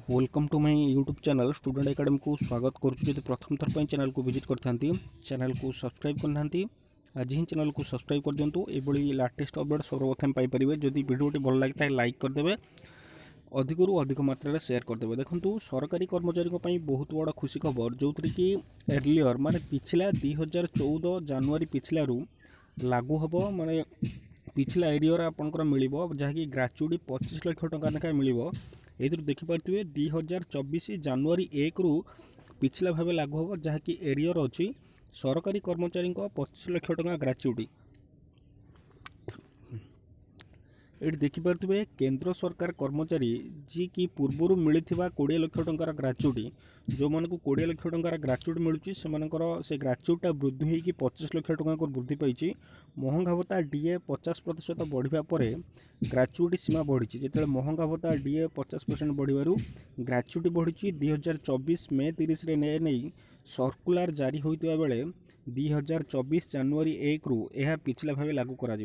Welcome to my YouTube channel student academy को स्वागत करुँ। प्रथम थर पर चैनल को विजिट करते चैनल को सब्सक्राइब करना आज ही चैनल को सब्सक्राइब कर दिंतु। ये लाटेस्ट अपडेट सर्वप्रथम पाइपर। जदि वीडियोटी भल लगी है लाइक करदे, अधिक अधिक मात्रा शेयर करदे। देखो सरकारी कर्मचारी बहुत बड़ा खुशी खबर जो कि एर्लियर माने पिछला 2014 जनवरी पिछला लागू हम माने पिछला एरियर आपंकर मिल जहाँकि ग्राच्युटी 25 लाख टका लेखा मिल। ये देखिपे 2024 जनवरी 1 रु पिछला भाव लागू हम जहाँकि एरियर अच्छी सरकारी कर्मचारी 25 लाख टका ग्राच्युटी। ये देखिपे केंद्र सरकार कर्मचारी जी की पूर्वर मिलता 20 लाख टंकार ग्राच्युटी जो मानक 20 लाख टंकार ग्राच्युटी मिलूँ से ग्राच्युटा वृद्धि होगी 25 लाख टका को वृद्धि पाई। महंगा भत्ता डीए 50% बढ़िया पर ग्राच्युटी सीमा बढ़ी। जो महंगा भत्ता डीए 50% बढ़िवर ग्राच्युटी बढ़ी 2024 मे 30 नहीं सर्कुलर जारी होता बेले 2024 जनवरी 1 रु यह पिछला भाव लागू करा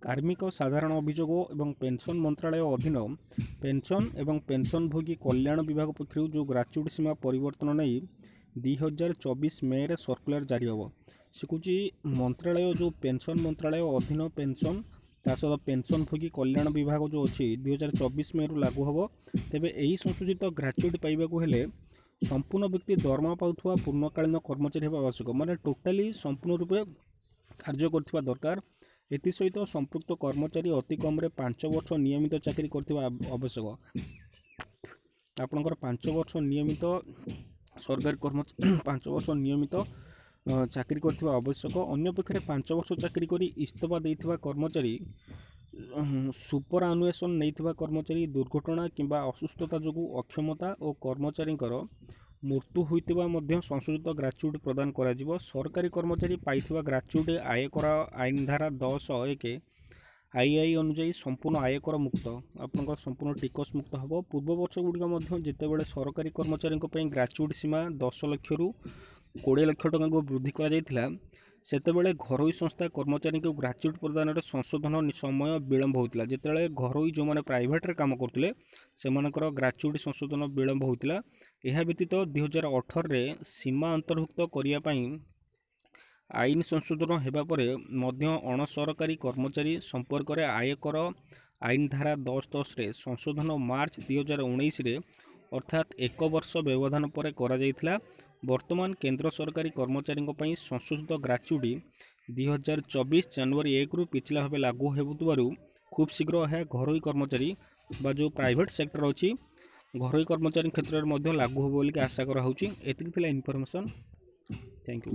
कार्मिक साधारण अभियोग एवं पेंशन मंत्रालय अधीन पेंशन एवं पेंशनभोगी कल्याण विभाग पक्षर जो ग्राच्युटी सीमा परिवर्तन नहीं 2024 मे रे सर्कुलर जारी हम। शिखुची मंत्रालय जो पेंशन मंत्रालय अधीन पेंशन सहित पेंशनभोगी कल्याण विभाग जो अच्छी 2024 मे रु लागू हम। तेबे यही संशोधित ग्राच्युटी पाइबाकू हेले संपूर्ण व्यक्ति दरमा पाउथुवा पूर्णकालीन कर्मचारी होगा आवश्यक। माने टोटाली संपूर्ण रूपे कार्य करथिबा दरकार। एथि सहित संपृक्त कर्मचारी अति कम 5 वर्ष नियमित चाकरी करथिबा आवश्यक। आपनकर 5 वर्ष नियमित सरकारी कर्मचारी 5 वर्ष नियमित चाकरी करथिबा आवश्यक। अन्य पक्षरे 5 वर्ष चाकरी करी इस्तफा देथिबा कर्मचारी सुपर अनुएसन नैथिबा कर्मचारी दुर्घटना किंबा असुस्थता जोगु अक्षमता और कर्मचारी मृत्यु होइतिबा मध्य संशोधित ग्राच्युटी प्रदान करा जिवो। सरकारी कर्मचारी पाइथिबा ग्राच्युटी आयकर आईन धारा 10(1) आई अनुसार संपूर्ण आयकर मुक्त आपनकर संपूर्ण टिकस मुक्त हम। पूर्व वर्ष गुड़िक मध्य जितेबाला सरकारी कर्मचारी ग्राच्युटी सीमा 10 लाख रु 20 लाख टका को वृद्धि करा जायतिला सेतेबेले घरोई संस्था कर्मचारी को ग्राच्युटी प्रदान संशोधन समय विलंब होता। जितेबाला घरोई जो मैंने प्राइवेट रे काम करते से ग्राच्युटी संशोधन विलंब होता। यह व्यतीत 2018 रे सीमा अंतर्भुक्त करने आईन संशोधन होगा पर अणसरकारी कर्मचारी संपर्क में आयकर आईन धारा 10(10) रे संशोधन मार्च 2019 रे अर्थात 1 वर्ष व्यवधान पर करा जायतिला। वर्तमान केंद्र सरकारी कर्मचारी संशोधित ग्राच्युटी 2024 जनवरी 1 रु पिछला भाव लागू होतु खूब शीघ्र यह घरोई कर्मचारी बा जो प्राइवेट सेक्टर अच्छी घरोई कर्मचारी क्षेत्र में लागू हो बोली आशा कराऊँ। एतिक इनफॉरमेशन। Thank you.